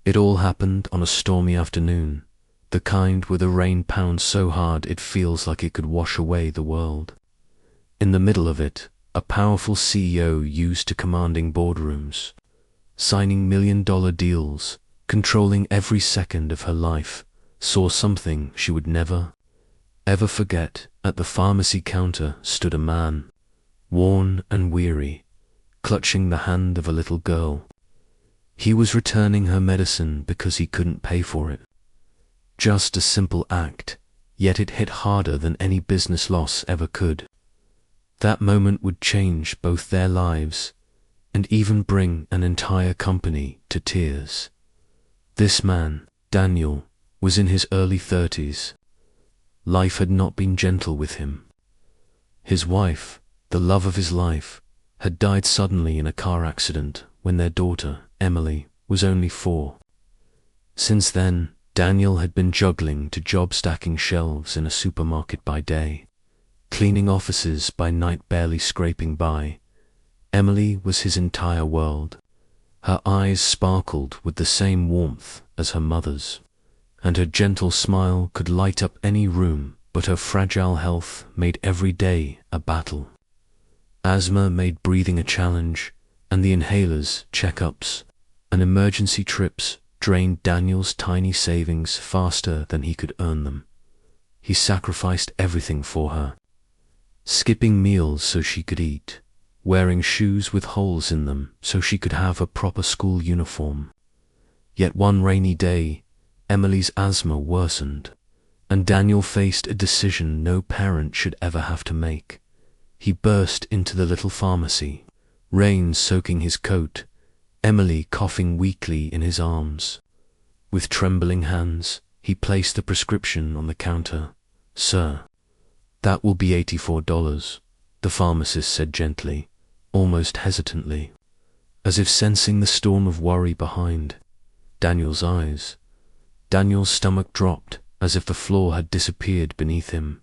It all happened on a stormy afternoon, the kind where the rain pounds so hard it feels like it could wash away the world. In the middle of it, a powerful CEO used to commanding boardrooms, signing million-dollar deals, controlling every second of her life, saw something she would never, ever forget. At the pharmacy counter stood a man, worn and weary, clutching the hand of a little girl. He was returning her medicine because he couldn't pay for it. Just a simple act, yet it hit harder than any business loss ever could. That moment would change both their lives and even bring an entire company to tears. This man, Daniel, was in his early 30s. Life had not been gentle with him. His wife, the love of his life, had died suddenly in a car accident when their daughter, Emily, was only 4. Since then, Daniel had been juggling to job stacking shelves in a supermarket by day, cleaning offices by night, barely scraping by. Emily was his entire world. Her eyes sparkled with the same warmth as her mother's, and her gentle smile could light up any room, but her fragile health made every day a battle. Asthma made breathing a challenge, and the inhalers, checkups, and emergency trips drained Daniel's tiny savings faster than he could earn them. He sacrificed everything for her, skipping meals so she could eat, wearing shoes with holes in them so she could have a proper school uniform. Yet one rainy day, Emily's asthma worsened, and Daniel faced a decision no parent should ever have to make. He burst into the little pharmacy, rain soaking his coat, Emily coughing weakly in his arms. With trembling hands, he placed the prescription on the counter. "Sir, that will be $84, the pharmacist said gently, almost hesitantly, as if sensing the storm of worry behind Daniel's eyes. Daniel's stomach dropped, as if the floor had disappeared beneath him.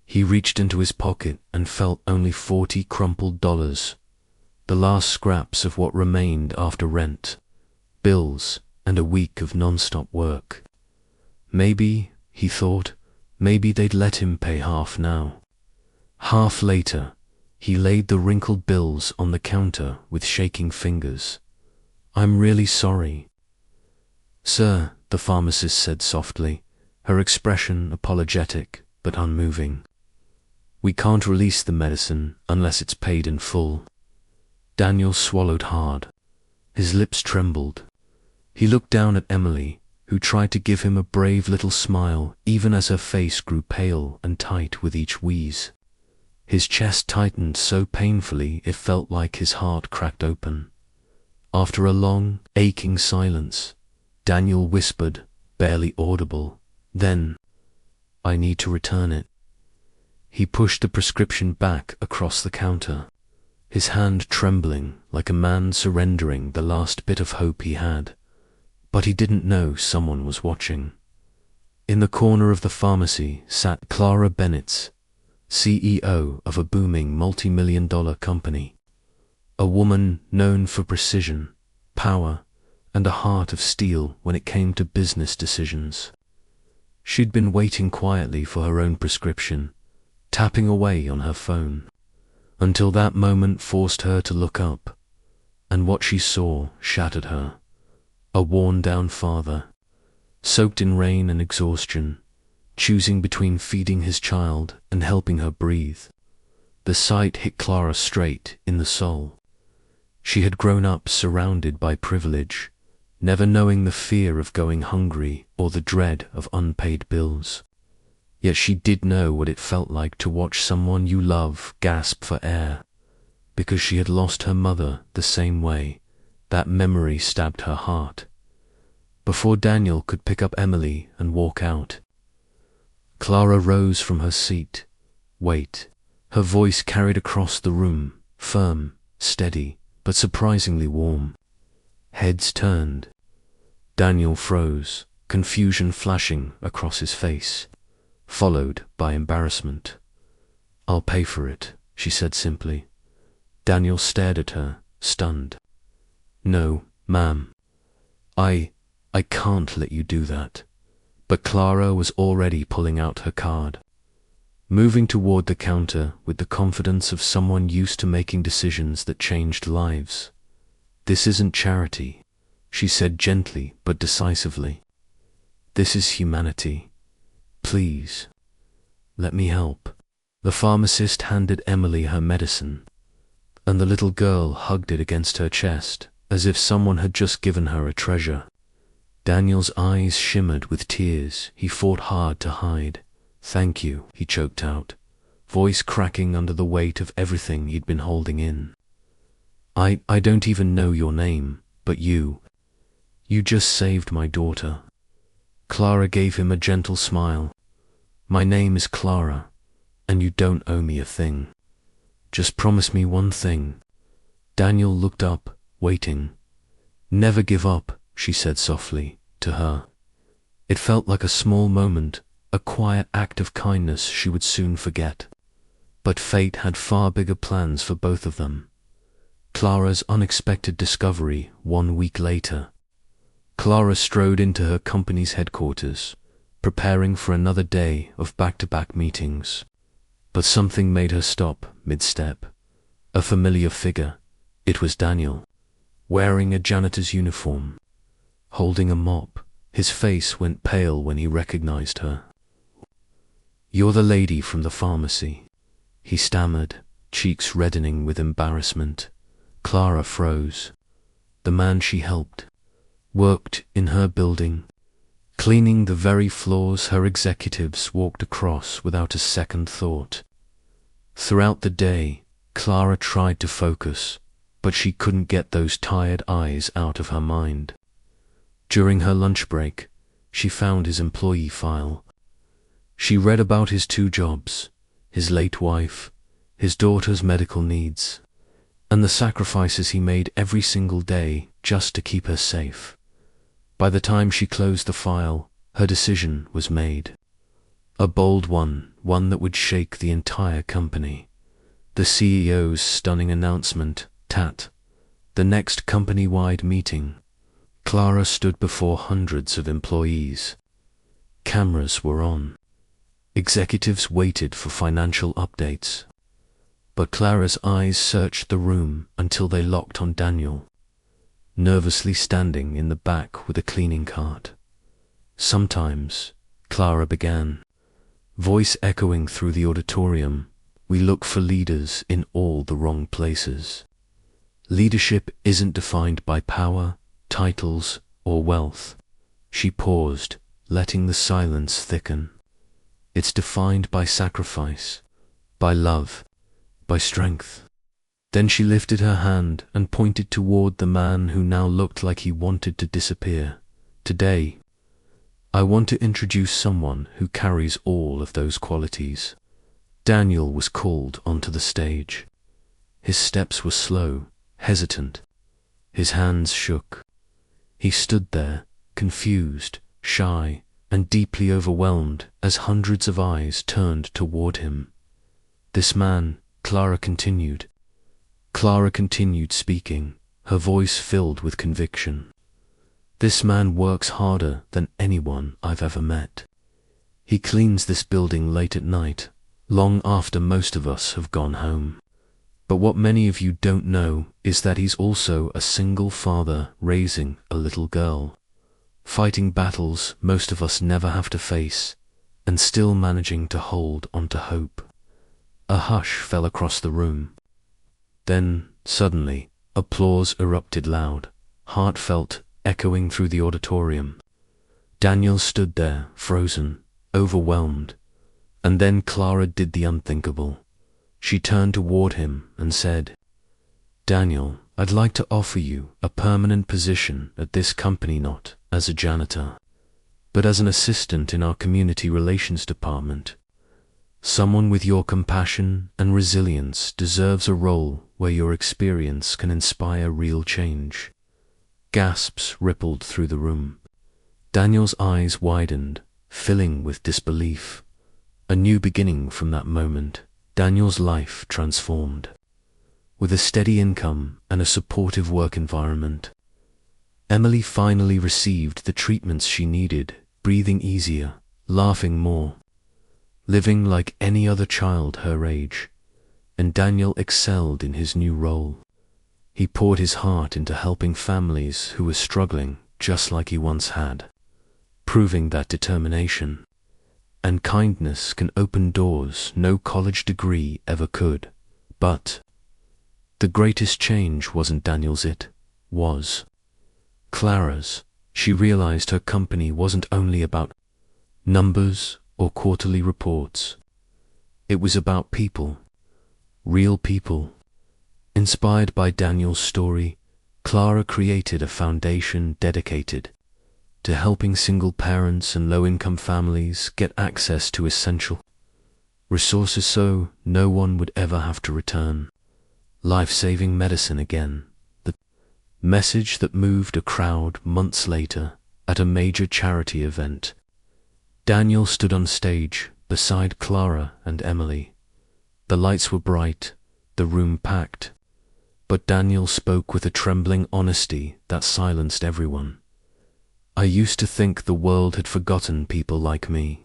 He reached into his pocket and felt only $40 crumpled, the last scraps of what remained after rent, bills, and a week of non-stop work. Maybe, he thought, maybe they'd let him pay half now. Half later, he laid the wrinkled bills on the counter with shaking fingers. "I'm really sorry." "Sir," the pharmacist said softly, her expression apologetic but unmoving, "we can't release the medicine unless it's paid in full." Daniel swallowed hard. His lips trembled. He looked down at Emily, who tried to give him a brave little smile even as her face grew pale and tight with each wheeze. His chest tightened so painfully it felt like his heart cracked open. After a long, aching silence, Daniel whispered, barely audible, "Then, I need to return it." He pushed the prescription back across the counter, his hand trembling like a man surrendering the last bit of hope he had. But he didn't know someone was watching. In the corner of the pharmacy sat Clara Bennett, CEO of a booming multi-million-dollar company, a woman known for precision, power, and a heart of steel when it came to business decisions. She'd been waiting quietly for her own prescription, tapping away on her phone, until that moment forced her to look up, and what she saw shattered her. A worn-down father, soaked in rain and exhaustion, choosing between feeding his child and helping her breathe. The sight hit Clara straight in the soul. She had grown up surrounded by privilege, never knowing the fear of going hungry or the dread of unpaid bills. Yet she did know what it felt like to watch someone you love gasp for air. Because she had lost her mother the same way, that memory stabbed her heart. Before Daniel could pick up Emily and walk out, Clara rose from her seat. "Wait." Her voice carried across the room, firm, steady, but surprisingly warm. Heads turned. Daniel froze, confusion flashing across his face, followed by embarrassment. "I'll pay for it," she said simply. Daniel stared at her, stunned. "No, ma'am. I I can't let you do that. But Clara was already pulling out her card, moving toward the counter with the confidence of someone used to making decisions that changed lives. This isn't charity, she said gently but decisively. This is humanity. Please, let me help. The pharmacist handed Emily her medicine, and the little girl hugged it against her chest, as if someone had just given her a treasure. Daniel's eyes shimmered with tears he fought hard to hide. Thank you, he choked out, voice cracking under the weight of everything he'd been holding in. I don't even know your name, but you just saved my daughter. Clara gave him a gentle smile. My name is Clara, and you don't owe me a thing. Just promise me one thing. Daniel looked up, waiting. Never give up, she said softly, to her. It felt like a small moment, a quiet act of kindness she would soon forget. But fate had far bigger plans for both of them. Clara's unexpected discovery 1 week later. Clara strode into her company's headquarters, preparing for another day of back-to-back meetings. But something made her stop mid-step. A familiar figure. It was Daniel, wearing a janitor's uniform, holding a mop. His face went pale when he recognized her. You're the lady from the pharmacy, he stammered, cheeks reddening with embarrassment. Clara froze. The man she helped worked in her building, cleaning the very floors her executives walked across without a second thought. Throughout the day, Clara tried to focus, but she couldn't get those tired eyes out of her mind. During her lunch break, she found his employee file. She read about his 2 jobs, his late wife, his daughter's medical needs, and the sacrifices he made every single day just to keep her safe. By the time she closed the file, her decision was made. A bold one that would shake the entire company. The CEO's stunning announcement, the next company-wide meeting. Clara stood before hundreds of employees. Cameras were on. Executives waited for financial updates. But Clara's eyes searched the room until they locked on Daniel, nervously standing in the back with a cleaning cart. Sometimes, Clara began, voice echoing through the auditorium, we look for leaders in all the wrong places. Leadership isn't defined by power, titles, or wealth. She paused, letting the silence thicken. It's defined by sacrifice, by love, by strength. Then she lifted her hand and pointed toward the man who now looked like he wanted to disappear. Today, I want to introduce someone who carries all of those qualities. Daniel was called onto the stage. His steps were slow, hesitant. His hands shook. He stood there, confused, shy, and deeply overwhelmed as hundreds of eyes turned toward him. This man, Clara continued speaking, her voice filled with conviction. This man works harder than anyone I've ever met. He cleans this building late at night, long after most of us have gone home. But what many of you don't know is that he's also a single father raising a little girl, fighting battles most of us never have to face, and still managing to hold onto hope. A hush fell across the room. Then, suddenly, applause erupted loud, heartfelt, echoing through the auditorium. Daniel stood there, frozen, overwhelmed, and then Clara did the unthinkable. She turned toward him and said, Daniel, I'd like to offer you a permanent position at this company, not as a janitor, but as an assistant in our community relations department. Someone with your compassion and resilience deserves a role where your experience can inspire real change. Gasps rippled through the room. Daniel's eyes widened, filling with disbelief. A new beginning from that moment. Daniel's life transformed. With a steady income and a supportive work environment, Emily finally received the treatments she needed, breathing easier, laughing more, living like any other child her age, and Daniel excelled in his new role. He poured his heart into helping families who were struggling just like he once had, proving that determination and kindness can open doors no college degree ever could. But the greatest change wasn't Daniel's, it was Clara's. She realized her company wasn't only about numbers or quarterly reports. It was about people, real people. Inspired by Daniel's story, Clara created a foundation dedicated to helping single parents and low-income families get access to essential resources so no one would ever have to return life-saving medicine again. The message that moved a crowd months later at a major charity event. Daniel stood on stage beside Clara and Emily. The lights were bright, the room packed, but Daniel spoke with a trembling honesty that silenced everyone. "I used to think the world had forgotten people like me,"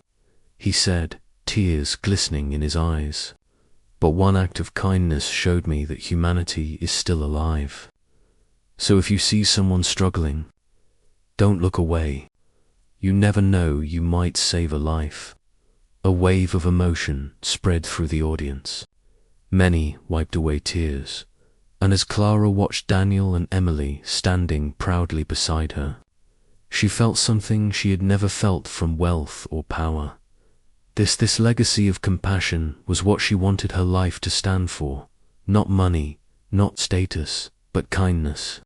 he said, tears glistening in his eyes. "But one act of kindness showed me that humanity is still alive. So if you see someone struggling, don't look away. You never know, you might save a life." A wave of emotion spread through the audience. Many wiped away tears, and as Clara watched Daniel and Emily standing proudly beside her, she felt something she had never felt from wealth or power. This legacy of compassion was what she wanted her life to stand for. Not money, not status, but kindness.